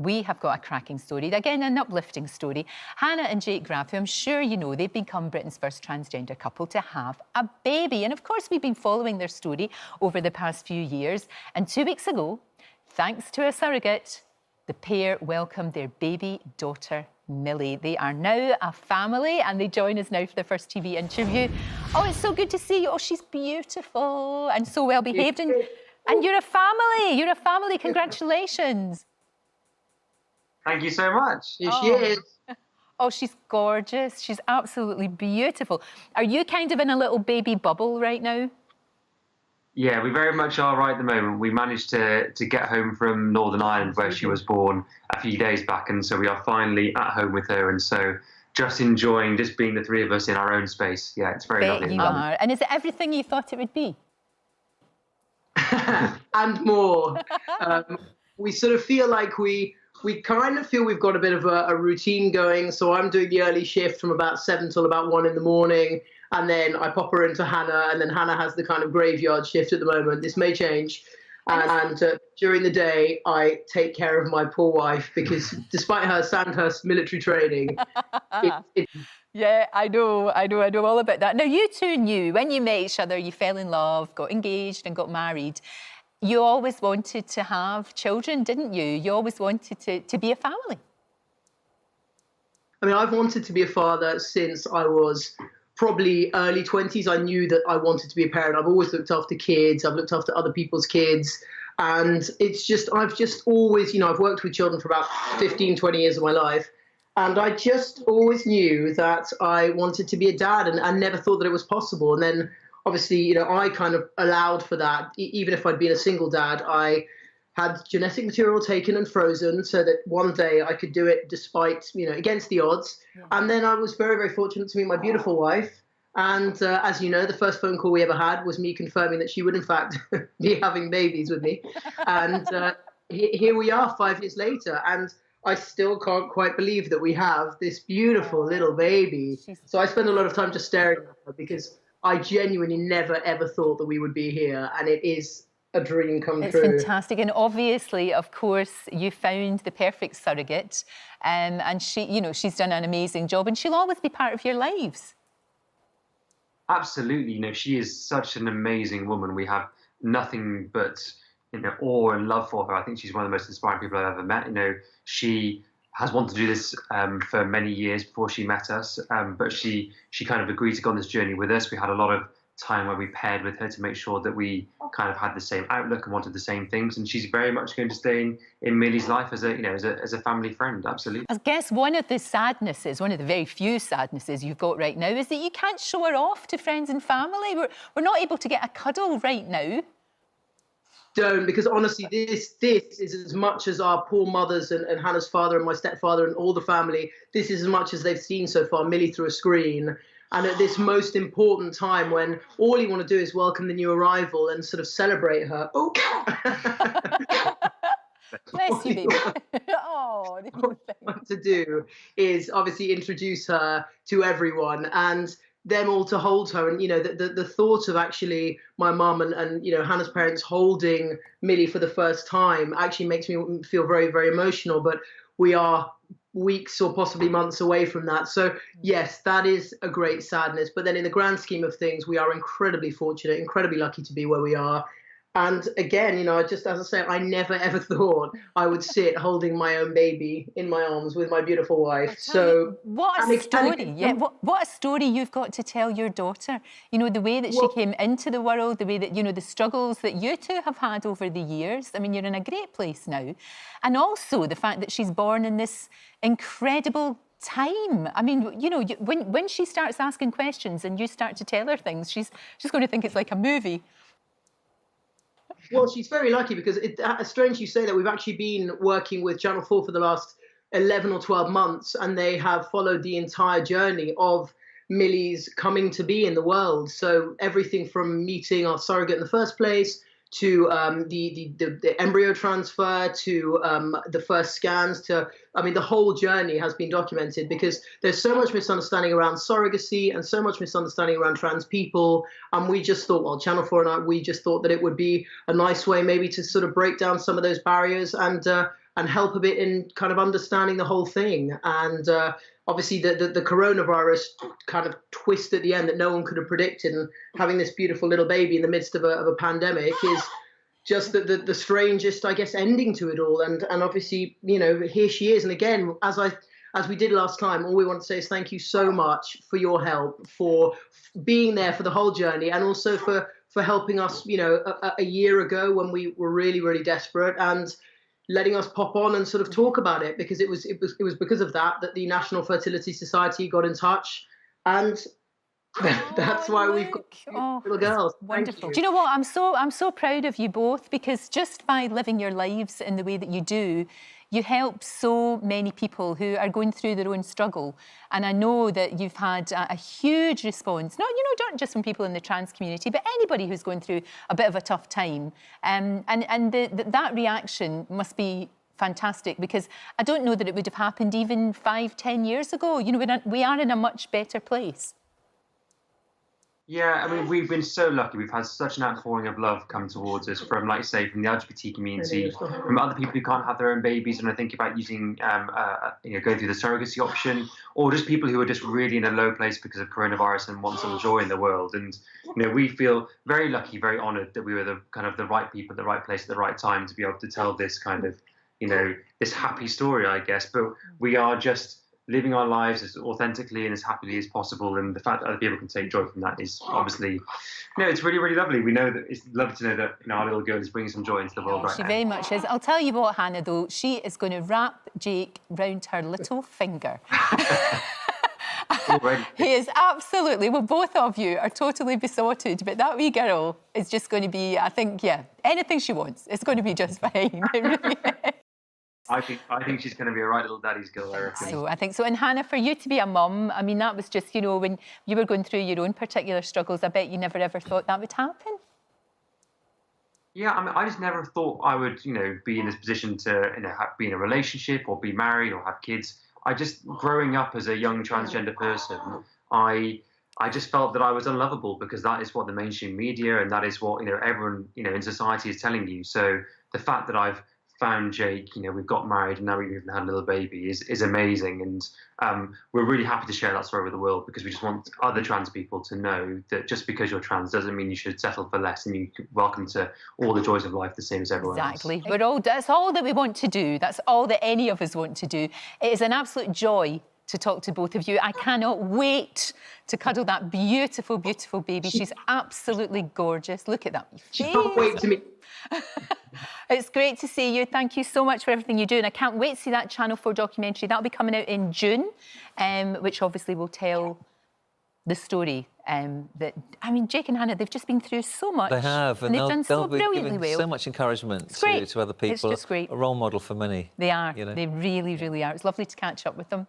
we have got a cracking story, again, an uplifting story. Hannah and Jake Graf, who I'm sure you know, they've become Britain's first transgender couple to have a baby. And of course, we've been following their story over the past few years. And 2 weeks ago, thanks to a surrogate, the pair welcomed their baby daughter, Millie. They are now a family and they join us now for their first TV interview. Oh, it's so good to see you. Oh, she's beautiful and so well behaved. And you're a family. You're a family. Congratulations. Thank you so much. Here she is. Oh, she's gorgeous. She's absolutely beautiful. Are you kind of in a little baby bubble right now? Yeah, we very much are right at the moment. We managed to get home from Northern Ireland where she was born a few days back, and so we are finally at home with her, and so just enjoying just being the three of us in our own space. Yeah, it's very lovely. You are. And is it everything you thought it would be? And more. We sort of feel like we kind of feel we've got a bit of a routine going. So I'm doing the early shift from about 7 till about 1 in the morning. And then I pop her into Hannah, and then Hannah has the kind of graveyard shift at the moment. This may change. And during the day, I take care of my poor wife because despite her Sandhurst military training, Yeah, I know all about that. Now, you two knew when you met each other, you fell in love, got engaged and got married. You always wanted to have children, didn't you? You always wanted to be a family. I mean, I've wanted to be a father since I was probably early 20s. I knew that I wanted to be a parent. I've always looked after kids. I've looked after other people's kids. And it's just, I've just always, you know, I've worked with children for about 15, 20 years of my life. And I just always knew that I wanted to be a dad, and I never thought that it was possible. And then obviously, you know, I kind of allowed for that. Even if I'd been a single dad, I had genetic material taken and frozen so that one day I could do it despite, you know, against the odds. Yeah. And then I was very, very fortunate to meet my beautiful wife. And as you know, the first phone call we ever had was me confirming that she would, in fact, be having babies with me. And here we are 5 years later. And I still can't quite believe that we have this beautiful little baby. So I spend a lot of time just staring at her because I genuinely never, ever thought that we would be here. And it is a dream come true. It's fantastic. And obviously, of course, you found the perfect surrogate. And she, you know, she's done an amazing job, and she'll always be part of your lives. Absolutely. You know, she is such an amazing woman. We have nothing but, you know, awe and love for her. I think she's one of the most inspiring people I've ever met. You know, she has wanted to do this for many years before she met us, but she kind of agreed to go on this journey with us. We had a lot of time where we paired with her to make sure that we kind of had the same outlook and wanted the same things. And she's very much going to stay in Millie's life as a, you know, as a family friend. Absolutely. I guess one of the sadnesses, one of the very few sadnesses you've got right now is that you can't show her off to friends and family. We're not able to get a cuddle right now. Don't, because honestly, this is as much as our poor mothers and Hannah's father and my stepfather and all the family, this is as much as they've seen so far, Millie through a screen. And at this most important time when all you want to do is welcome the new arrival and sort of celebrate her. Oh. Bless you, baby. Oh, the poor thing. What to do is obviously introduce her to everyone and them all to hold her. And, you know, the thought of actually my mum and, you know, Hannah's parents holding Millie for the first time actually makes me feel very, very emotional. But we are weeks or possibly months away from that. So yes, that is a great sadness. But then in the grand scheme of things, we are incredibly fortunate, incredibly lucky to be where we are. And again, you know, just as I say, I never, ever thought I would sit holding my own baby in my arms with my beautiful wife. So what a story. Yeah, what a story you've got to tell your daughter. You know, the way that she came into the world, the way that, you know, the struggles that you two have had over the years. I mean, you're in a great place now. And also the fact that she's born in this incredible time. I mean, you know, when she starts asking questions and you start to tell her things, she's going to think it's like a movie. Well, she's very lucky because it's strange you say that. We've actually been working with Channel 4 for the last 11 or 12 months, and they have followed the entire journey of Millie's coming to be in the world. So everything from meeting our surrogate in the first place to the embryo transfer to the first scans to, I mean, the whole journey has been documented because there's so much misunderstanding around surrogacy and so much misunderstanding around trans people. And we just thought, well, Channel 4 and I, we just thought that it would be a nice way maybe to sort of break down some of those barriers. And help a bit in kind of understanding the whole thing. And obviously the coronavirus kind of twist at the end that no one could have predicted, and having this beautiful little baby in the midst of a pandemic is just the strangest, I guess, ending to it all. And obviously, you know, here she is. And again, as we did last time, all we want to say is thank you so much for your help, for being there for the whole journey, and also for helping us, you know, a year ago when we were really, really desperate, and letting us pop on and sort of talk about it, because it was because of that the National Fertility Society got in touch, and that's why we've got little girls. Wonderful. Do you know what? I'm so proud of you both, because just by living your lives in the way that you do, you help so many people who are going through their own struggle. And I know that you've had a huge response, not just from people in the trans community, but anybody who's going through a bit of a tough time. And that reaction must be fantastic, because I don't know that it would have happened even 5-10 years ago. You know, we are in a much better place. Yeah, I mean, we've been so lucky. We've had such an outpouring of love come towards us from, like I say, from the LGBT community, from other people who can't have their own babies, and I think about using, going through the surrogacy option, or just people who are just really in a low place because of coronavirus and want some joy in the world. And, you know, we feel very lucky, very honoured that we were the right people at the right place at the right time to be able to tell this kind of, you know, this happy story, I guess. But we are just living our lives as authentically and as happily as possible, and the fact that other people can take joy from that is obviously, you know, it's really, really lovely. We know that it's lovely to know that, you know, our little girl is bringing some joy into the world right now. She very much is. I'll tell you what, Hannah, though, she is going to wrap Jake round her little finger. He is absolutely, well, both of you are totally besotted, but that wee girl is just going to be, I think, yeah, anything she wants, it's going to be just fine. It really is. I think she's going to be a right little daddy's girl, I reckon. So I think so. And Hannah, for you to be a mum, I mean, that was just, you know, when you were going through your own particular struggles, I bet you never ever thought that would happen. Yeah, I mean, I just never thought I would, you know, be in this position to, you know, be in a relationship or be married or have kids. I just, growing up as a young transgender person, I just felt that I was unlovable, because that is what the mainstream media and that is what, you know, everyone, you know, in society is telling you. So the fact that I've found Jake, you know, we've got married and now we've even had a little baby is amazing. And we're really happy to share that story with the world, because we just want other trans people to know that just because you're trans doesn't mean you should settle for less, and you're welcome to all the joys of life the same as everyone else. Exactly. That's all that we want to do. That's all that any of us want to do. It is an absolute joy to talk to both of you. I cannot wait to cuddle that beautiful, beautiful baby. She's absolutely gorgeous. Look at that face. She can't wait to meet. It's great to see you. Thank you so much for everything you do. And I can't wait to see that Channel 4 documentary. That'll be coming out in June, which obviously will tell the story that, I mean, Jake and Hannah, they've just been through so much. They have. And they've done so brilliantly well. So much encouragement to other people. It's just great. A role model for many. They are. You know? They really, really are. It's lovely to catch up with them.